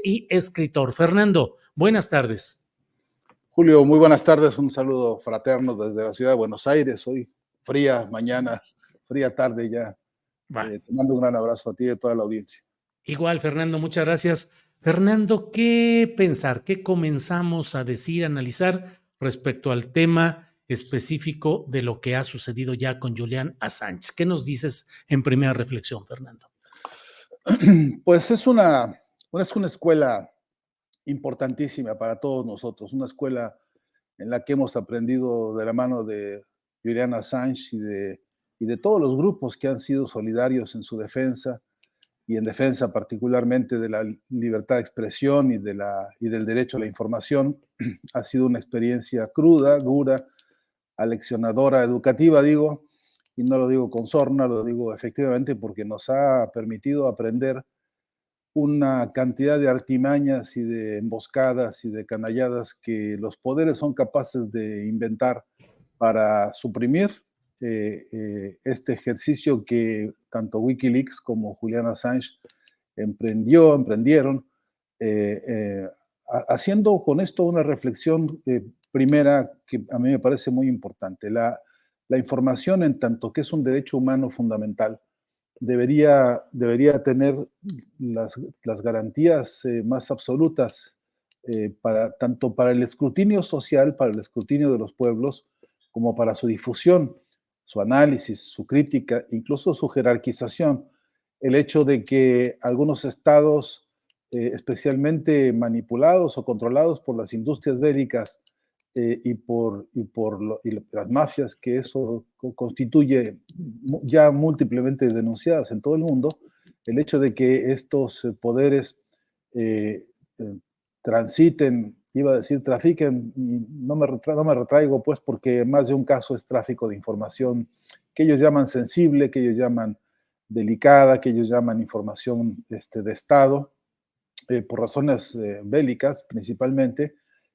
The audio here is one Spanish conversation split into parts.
y escritor. Fernando, buenas tardes. Julio, muy buenas tardes, un saludo fraterno desde la ciudad de Buenos Aires. Hoy fría mañana, fría tarde ya. Te mando un gran abrazo a ti y a toda la audiencia. Igual, Fernando, muchas gracias. Fernando, ¿qué pensar? ¿Qué comenzamos a decir, analizar respecto al tema específico de lo que ha sucedido ya con Julian Assange? ¿Qué nos dices en primera reflexión, Fernando? Pues es una escuela importantísima para todos nosotros, una escuela en la que hemos aprendido de la mano de Julian Assange y de todos los grupos que han sido solidarios en su defensa y en defensa particularmente de la libertad de expresión y del derecho a la información. Ha sido una experiencia cruda, dura, aleccionadora, educativa, digo, y no lo digo con sorna, lo digo efectivamente porque nos ha permitido aprender una cantidad de artimañas y de emboscadas y de canalladas que los poderes son capaces de inventar para suprimir este ejercicio que tanto Wikileaks como Julian Assange emprendieron, eh, eh, haciendo con esto una reflexión primera que a mí me parece muy importante. La información, en tanto que es un derecho humano fundamental, debería tener las garantías más absolutas tanto para el escrutinio social, para el escrutinio de los pueblos, como para su difusión, su análisis, su crítica, incluso su jerarquización. El hecho de que algunos estados, especialmente manipulados o controlados por las industrias bélicas y las mafias que eso constituye, ya múltiplemente denunciadas en todo el mundo, el hecho de que estos poderes eh, eh, transiten, iba a decir trafiquen, no me retraigo pues porque más de un caso es tráfico de información que ellos llaman sensible, que ellos llaman delicada, que ellos llaman información de Estado, por razones bélicas principalmente,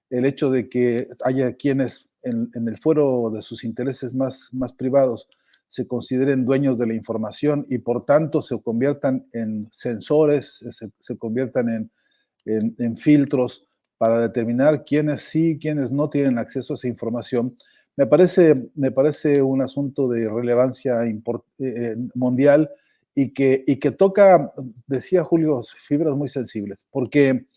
el hecho de que haya quienes en el fuero de sus intereses más privados se consideren dueños de la información y por tanto se conviertan en sensores, se conviertan en filtros para determinar quiénes sí, quiénes no tienen acceso a esa información, me parece un asunto de relevancia mundial y que toca, decía Julio, fibras muy sensibles, porque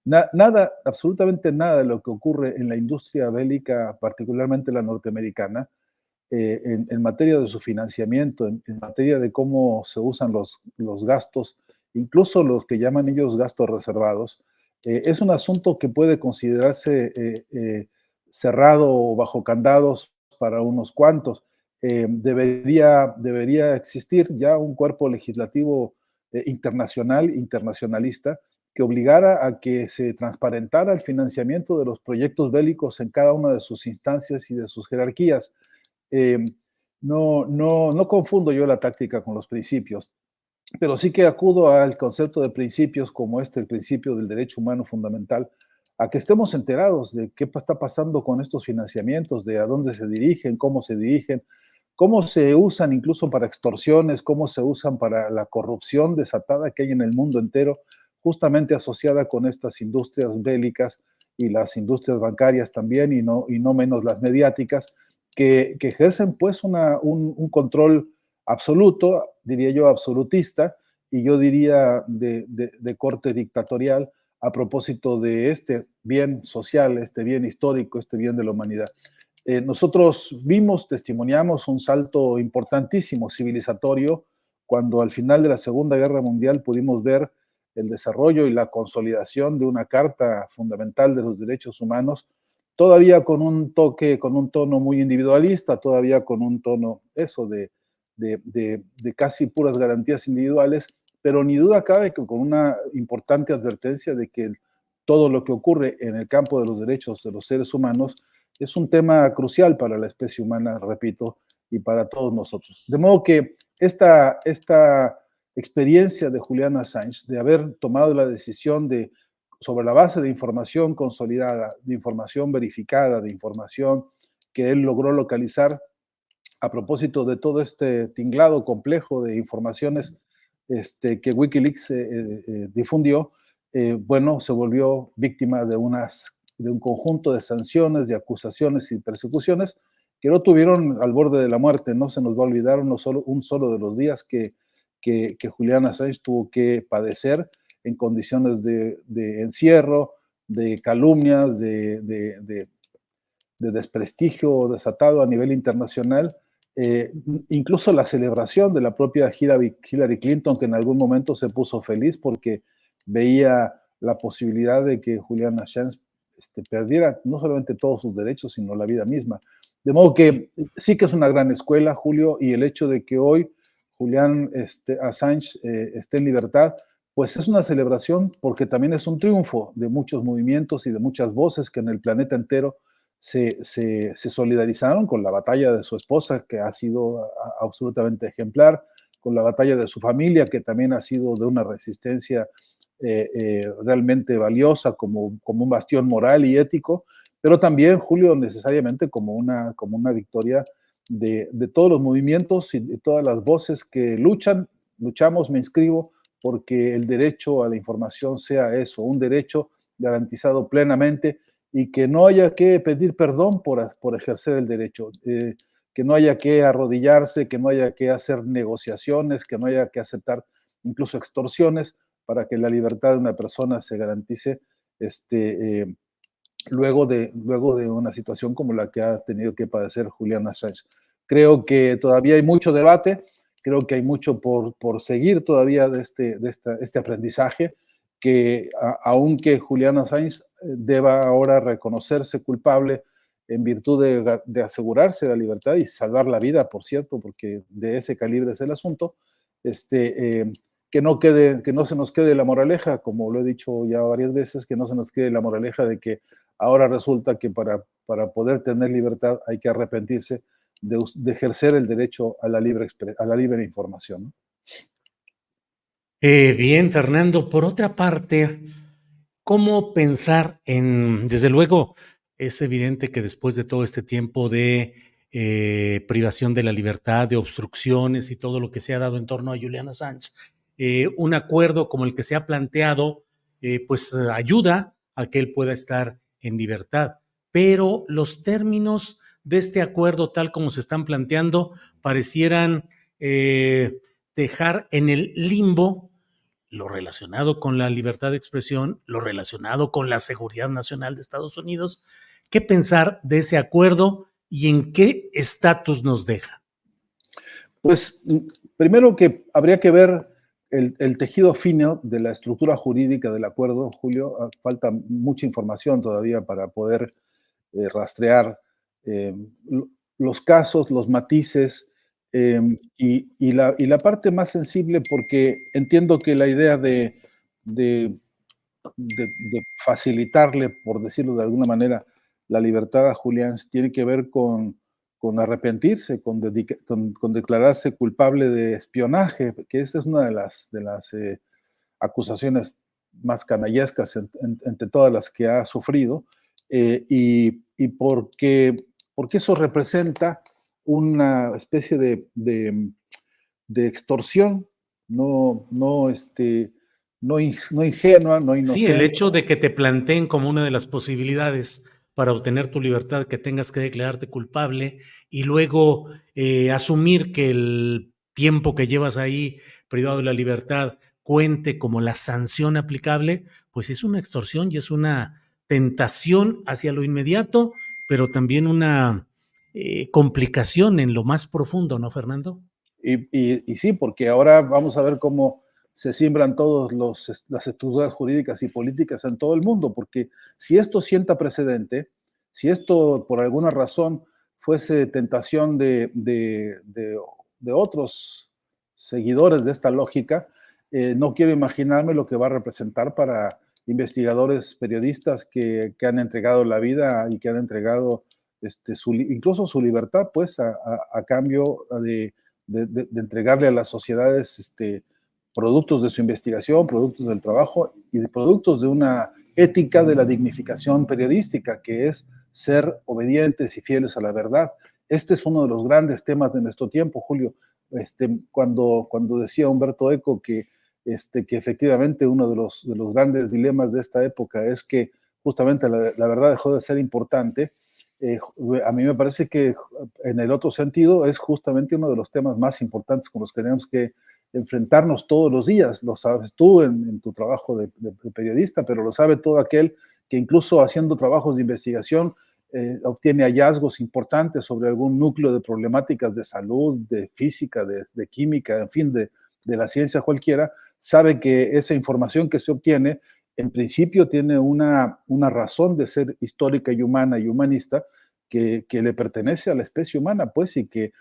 nada, absolutamente nada de lo que ocurre en la industria bélica, particularmente la norteamericana, en materia de su financiamiento, en materia de cómo se usan los gastos, incluso los que llaman ellos gastos reservados, es un asunto que puede considerarse cerrado o bajo candados para unos cuantos. Debería existir ya un cuerpo legislativo internacionalista, que obligara a que se transparentara el financiamiento de los proyectos bélicos en cada una de sus instancias y de sus jerarquías. Eh, no confundo yo la táctica con los principios, pero sí que acudo al concepto de principios como el principio del derecho humano fundamental, a que estemos enterados de qué está pasando con estos financiamientos, de a dónde se dirigen, cómo se usan incluso para extorsiones, cómo se usan para la corrupción desatada que hay en el mundo entero, justamente asociada con estas industrias bélicas y las industrias bancarias también, y no menos las mediáticas, que ejercen pues un control absoluto, diría yo absolutista, y yo diría de corte dictatorial a propósito de este bien social, este bien histórico, este bien de la humanidad. Nosotros testimoniamos un salto importantísimo civilizatorio cuando al final de la Segunda Guerra Mundial pudimos ver el desarrollo y la consolidación de una Carta Fundamental de los Derechos Humanos, todavía con un toque, con un tono muy individualista, todavía con un tono de casi puras garantías individuales, pero ni duda cabe que con una importante advertencia de que todo lo que ocurre en el campo de los derechos de los seres humanos es un tema crucial para la especie humana, repito, y para todos nosotros. De modo que esta experiencia de Julian Assange, de haber tomado la decisión sobre la base de información consolidada, de información verificada, de información que él logró localizar, a propósito de todo este tinglado complejo de informaciones que Wikileaks difundió, bueno, se volvió víctima de un conjunto de sanciones, de acusaciones y persecuciones que lo tuvieron al borde de la muerte. No se nos va a olvidar un solo de los días que Julian Assange tuvo que padecer en condiciones de encierro, de calumnias, de desprestigio desatado a nivel internacional. Incluso la celebración de la propia Hillary Clinton, que en algún momento se puso feliz porque veía la posibilidad de que Julian Assange perdiera no solamente todos sus derechos, sino la vida misma. De modo que sí que es una gran escuela, Julio, y el hecho de que hoy Julian Assange esté en libertad, pues es una celebración porque también es un triunfo de muchos movimientos y de muchas voces que en el planeta entero se solidarizaron con la batalla de su esposa, que ha sido absolutamente ejemplar, con la batalla de su familia, que también ha sido de una resistencia realmente valiosa como un bastión moral y ético, pero también, Julio, necesariamente como una victoria de todos los movimientos y de todas las voces que luchamos, me inscribo, porque el derecho a la información sea eso, un derecho garantizado plenamente y que no haya que pedir perdón por ejercer el derecho, que no haya que arrodillarse, que no haya que hacer negociaciones, que no haya que aceptar incluso extorsiones para que la libertad de una persona se garantice luego de una situación como la que ha tenido que padecer Julian Assange. Creo que todavía hay mucho debate, creo que hay mucho por seguir todavía de este aprendizaje, que aunque Julian Assange deba ahora reconocerse culpable en virtud de asegurarse la libertad y salvar la vida, por cierto, porque de ese calibre es el asunto, que no se nos quede la moraleja, como lo he dicho ya varias veces, que no se nos quede la moraleja de que ahora resulta que para poder tener libertad hay que arrepentirse de ejercer el derecho a la libre información, ¿no? Bien, Fernando, por otra parte, ¿cómo pensar desde luego, es evidente que después de todo este tiempo de privación de la libertad, de obstrucciones y todo lo que se ha dado en torno a Julian Assange, un acuerdo como el que se ha planteado, pues ayuda a que él pueda estar en libertad. Pero los términos de este acuerdo, tal como se están planteando, parecieran dejar en el limbo lo relacionado con la libertad de expresión, lo relacionado con la seguridad nacional de Estados Unidos. ¿Qué pensar de ese acuerdo y en qué estatus nos deja? Pues primero que habría que ver el tejido fino de la estructura jurídica del acuerdo, Julio. Falta mucha información todavía para poder rastrear eh, los casos, los matices y la parte más sensible, porque entiendo que la idea de, de facilitarle, por decirlo de alguna manera, la libertad a Julián tiene que ver con arrepentirse, con declararse culpable de espionaje, que esta es una de las acusaciones más canallescas entre todas las que ha sufrido, y porque eso representa una especie de extorsión, no ingenua, no Sí, el inocente. hecho de que te planteen como una de las posibilidades para obtener tu libertad que tengas que declararte culpable y luego asumir que el tiempo que llevas ahí privado de la libertad cuente como la sanción aplicable, pues es una extorsión y es una tentación hacia lo inmediato, pero también una complicación en lo más profundo, ¿no, Fernando? Y sí, porque ahora vamos a ver cómo se siembran todas las estructuras jurídicas y políticas en todo el mundo, porque si esto sienta precedente, si esto por alguna razón fuese tentación de otros seguidores de esta lógica, no quiero imaginarme lo que va a representar para investigadores, periodistas que han entregado la vida y que han entregado incluso su libertad, pues, a cambio de entregarle a las sociedades productos de su investigación, productos del trabajo y de productos de una ética de la dignificación periodística, que es ser obedientes y fieles a la verdad. Este es uno de los grandes temas de nuestro tiempo, Julio. Cuando decía Humberto Eco que que efectivamente uno de los grandes dilemas de esta época es que justamente la verdad dejó de ser importante. A mí me parece que en el otro sentido es justamente uno de los temas más importantes con los que tenemos que enfrentarnos todos los días. Lo sabes tú en tu trabajo de periodista, pero lo sabe todo aquel que incluso haciendo trabajos de investigación obtiene hallazgos importantes sobre algún núcleo de problemáticas de salud, de física, de química, en fin, de la ciencia cualquiera, sabe que esa información que se obtiene en principio tiene una razón de ser histórica y humana y humanista que le pertenece a la especie humana, pues, y que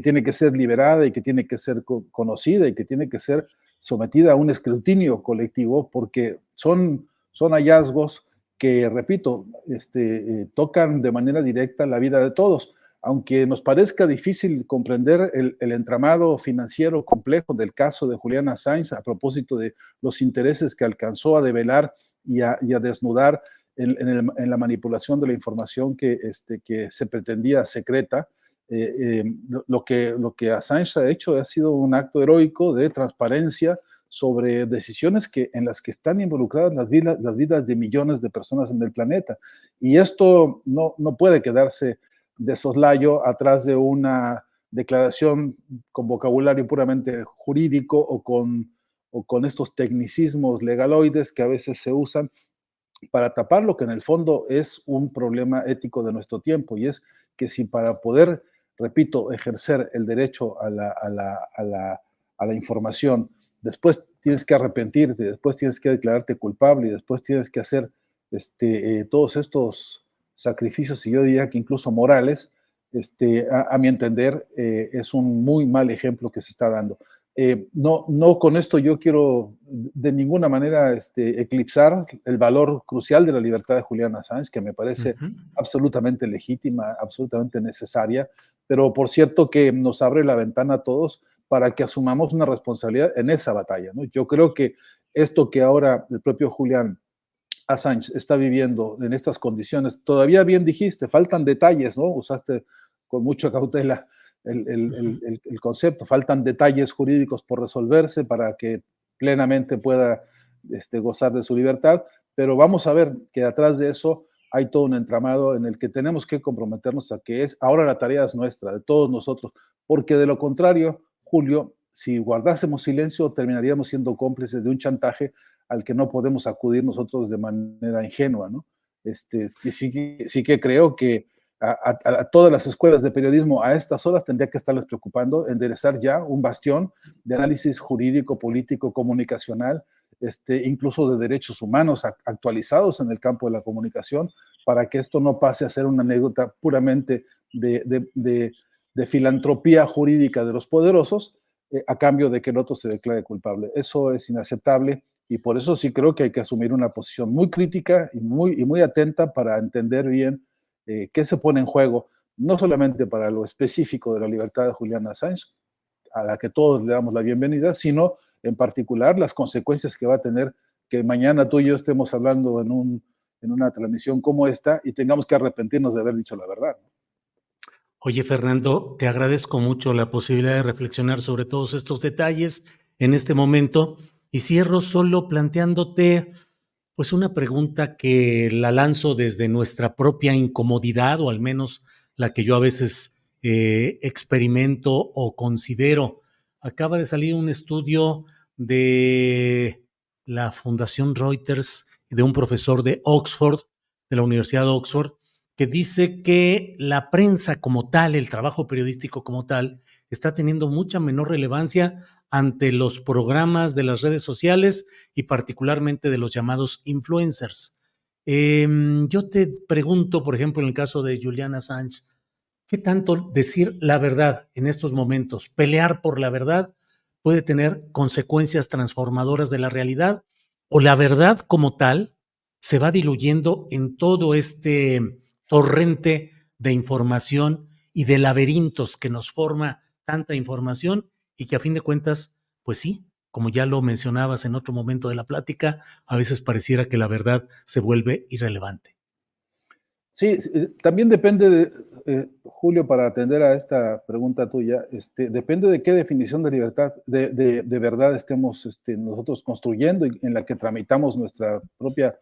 tiene que ser liberada y que tiene que ser conocida y que tiene que ser sometida a un escrutinio colectivo porque son hallazgos que, repito, tocan de manera directa la vida de todos. Aunque nos parezca difícil comprender el entramado financiero complejo del caso de Julian Assange a propósito de los intereses que alcanzó a develar y a desnudar en la manipulación de la información que se pretendía secreta, lo que Assange ha hecho ha sido un acto heroico de transparencia sobre decisiones en las que están involucradas las vidas de millones de personas en el planeta. Y esto no puede quedarse de soslayo atrás de una declaración con vocabulario puramente jurídico o con estos tecnicismos legaloides que a veces se usan para tapar lo que en el fondo es un problema ético de nuestro tiempo, y es que si para poder, repito, ejercer el derecho a la información, después tienes que arrepentirte, después tienes que declararte culpable y después tienes que hacer todos estos sacrificios, y yo diría que incluso morales, a mi entender, es un muy mal ejemplo que se está dando. No con esto yo quiero de ninguna manera eclipsar el valor crucial de la libertad de Julian Assange, que me parece Ujú. absolutamente legítima, absolutamente necesaria, pero por cierto que nos abre la ventana a todos para que asumamos una responsabilidad en esa batalla, ¿no? Yo creo que esto que ahora el propio Julian Assange está viviendo en estas condiciones, todavía bien dijiste, faltan detalles, ¿no? Usaste con mucha cautela el concepto, faltan detalles jurídicos por resolverse para que plenamente pueda gozar de su libertad, pero vamos a ver que atrás de eso hay todo un entramado en el que tenemos que comprometernos a que es, ahora la tarea es nuestra, de todos nosotros, porque de lo contrario, Julio, si guardásemos silencio, terminaríamos siendo cómplices de un chantaje al que no podemos acudir nosotros de manera ingenua, ¿no? Y sí que creo que a todas las escuelas de periodismo a estas horas tendría que estarles preocupando enderezar ya un bastión de análisis jurídico, político, comunicacional, incluso de derechos humanos actualizados en el campo de la comunicación, para que esto no pase a ser una anécdota puramente de filantropía jurídica de los poderosos, a cambio de que el otro se declare culpable. Eso es inaceptable y por eso sí creo que hay que asumir una posición muy crítica y muy atenta para entender bien qué se pone en juego, no solamente para lo específico de la libertad de Julian Assange, a la que todos le damos la bienvenida, sino en particular las consecuencias que va a tener que mañana tú y yo estemos hablando en una transmisión como esta y tengamos que arrepentirnos de haber dicho la verdad. Oye, Fernando, te agradezco mucho la posibilidad de reflexionar sobre todos estos detalles en este momento y cierro solo planteándote pues una pregunta que la lanzo desde nuestra propia incomodidad o al menos la que yo a veces experimento o considero. Acaba de salir un estudio de la Fundación Reuters de un profesor de Oxford, de la Universidad de Oxford, que dice que la prensa como tal, el trabajo periodístico como tal, está teniendo mucha menor relevancia ante los programas de las redes sociales y particularmente de los llamados influencers. Yo te pregunto, por ejemplo, en el caso de Julian Assange, ¿qué tanto decir la verdad en estos momentos, pelear por la verdad, puede tener consecuencias transformadoras de la realidad? ¿O la verdad como tal se va diluyendo en todo este torrente de información y de laberintos que nos forma tanta información y que a fin de cuentas, pues sí, como ya lo mencionabas en otro momento de la plática, a veces pareciera que la verdad se vuelve irrelevante? Sí, también depende Julio, para atender a esta pregunta tuya, depende de qué definición de libertad, de verdad estemos nosotros construyendo y en la que tramitamos nuestra propia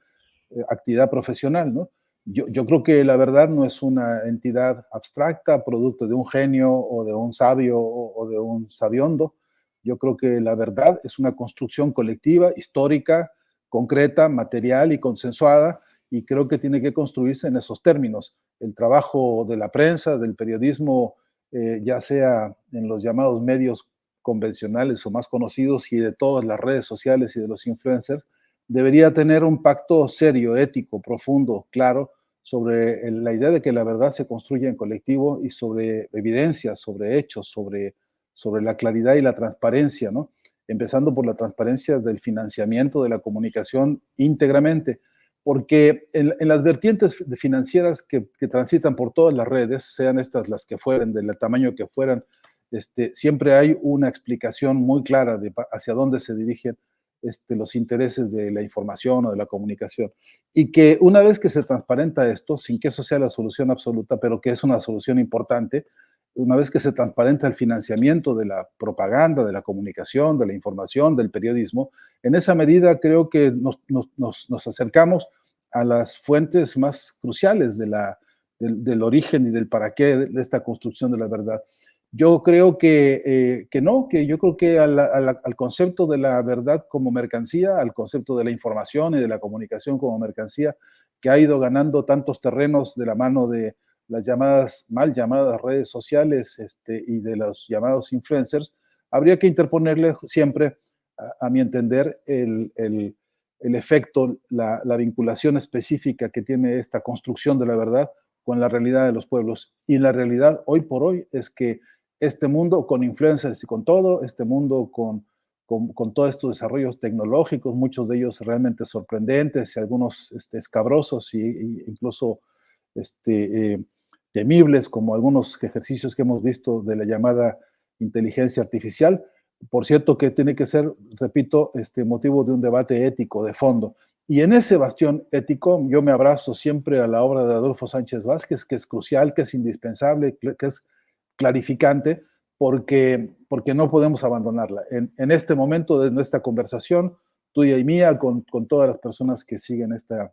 actividad profesional, ¿no? Yo creo que la verdad no es una entidad abstracta, producto de un genio o de un sabio o de un sabiondo. Yo creo que la verdad es una construcción colectiva, histórica, concreta, material y consensuada, y creo que tiene que construirse en esos términos. El trabajo de la prensa, del periodismo, ya sea en los llamados medios convencionales o más conocidos y de todas las redes sociales y de los influencers, debería tener un pacto serio, ético, profundo, claro, sobre la idea de que la verdad se construye en colectivo y sobre evidencias, sobre hechos, sobre la claridad y la transparencia, ¿no? Empezando por la transparencia del financiamiento de la comunicación íntegramente, porque en las vertientes financieras que transitan por todas las redes, sean estas las que fueran, del tamaño que fueran, siempre hay una explicación muy clara de hacia dónde se dirigen los intereses de la información o de la comunicación. Y que una vez que se transparenta esto, sin que eso sea la solución absoluta, pero que es una solución importante, una vez que se transparenta el financiamiento de la propaganda, de la comunicación, de la información, del periodismo, en esa medida creo que nos acercamos a las fuentes más cruciales del origen y del para qué de esta construcción de la verdad. Yo creo que no, que yo creo que al concepto de la verdad como mercancía, al concepto de la información y de la comunicación como mercancía, que ha ido ganando tantos terrenos de la mano de las llamadas, mal llamadas redes sociales y de los llamados influencers, habría que interponerle siempre, a mi entender, el efecto, la vinculación específica que tiene esta construcción de la verdad con la realidad de los pueblos. Y la realidad hoy por hoy es que este mundo con influencers y con todo, este mundo con todos estos desarrollos tecnológicos, muchos de ellos realmente sorprendentes y algunos escabrosos e incluso temibles, como algunos ejercicios que hemos visto de la llamada inteligencia artificial. Por cierto, que tiene que ser, repito, motivo de un debate ético de fondo. Y en ese bastión ético, yo me abrazo siempre a la obra de Adolfo Sánchez Vázquez, que es crucial, que es indispensable, que es clarificante, porque no podemos abandonarla. En este momento de nuestra conversación, tuya y mía, con todas las personas que siguen esta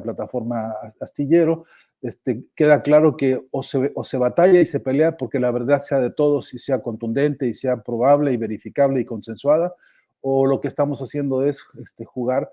plataforma Astillero, queda claro que o se batalla y se pelea porque la verdad sea de todos y sea contundente y sea probable y verificable y consensuada, o lo que estamos haciendo es jugar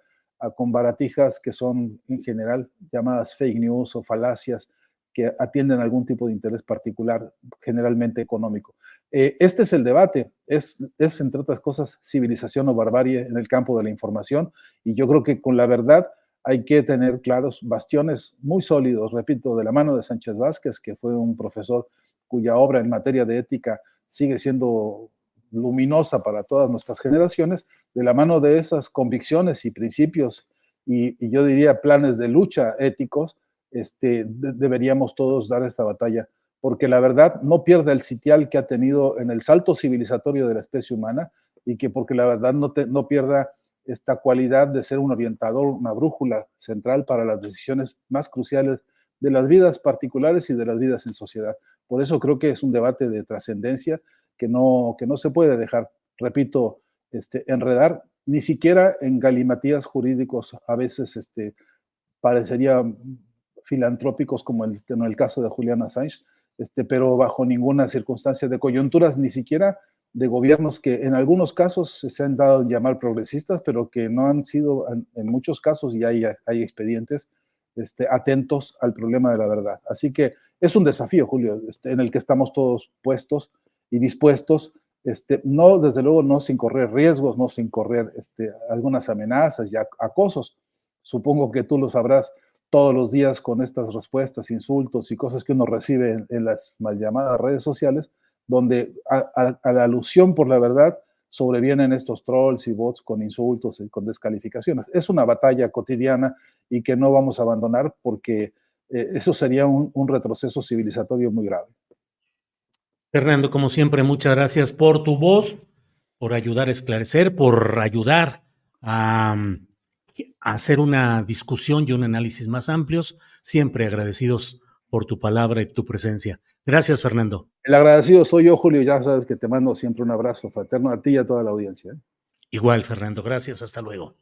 con baratijas que son en general llamadas fake news o falacias que atienden a algún tipo de interés particular, generalmente económico. Este es el debate, es entre otras cosas civilización o barbarie en el campo de la información, y yo creo que con la verdad hay que tener claros bastiones muy sólidos, repito, de la mano de Sánchez Vázquez, que fue un profesor cuya obra en materia de ética sigue siendo luminosa para todas nuestras generaciones, de la mano de esas convicciones y principios y yo diría planes de lucha éticos, deberíamos todos dar esta batalla, porque la verdad no pierde el sitial que ha tenido en el salto civilizatorio de la especie humana y que porque la verdad no pierda esta cualidad de ser un orientador, una brújula central para las decisiones más cruciales de las vidas particulares y de las vidas en sociedad. Por eso creo que es un debate de trascendencia que no se puede dejar, repito, enredar, ni siquiera en galimatías jurídicos a veces parecería filantrópicos como en el caso de Julian Assange, pero bajo ninguna circunstancia de coyunturas, ni siquiera de gobiernos que en algunos casos se han dado a llamar progresistas, pero que no han sido en muchos casos, y hay expedientes, atentos al problema de la verdad. Así que es un desafío, Julio, en el que estamos todos puestos y dispuestos, no, desde luego, no sin correr riesgos, no sin correr algunas amenazas y acosos. Supongo que tú lo sabrás todos los días con estas respuestas, insultos y cosas que uno recibe en las mal llamadas redes sociales, donde a la alusión por la verdad sobrevienen estos trolls y bots con insultos y con descalificaciones. Es una batalla cotidiana y que no vamos a abandonar porque eso sería un retroceso civilizatorio muy grave. Fernando, como siempre, muchas gracias por tu voz, por ayudar a esclarecer, por ayudar a hacer una discusión y un análisis más amplios. Siempre agradecidos por tu palabra y tu presencia. Gracias, Fernando. El agradecido soy yo, Julio, ya sabes que te mando siempre un abrazo fraterno a ti y a toda la audiencia. Igual, Fernando, gracias. Hasta luego.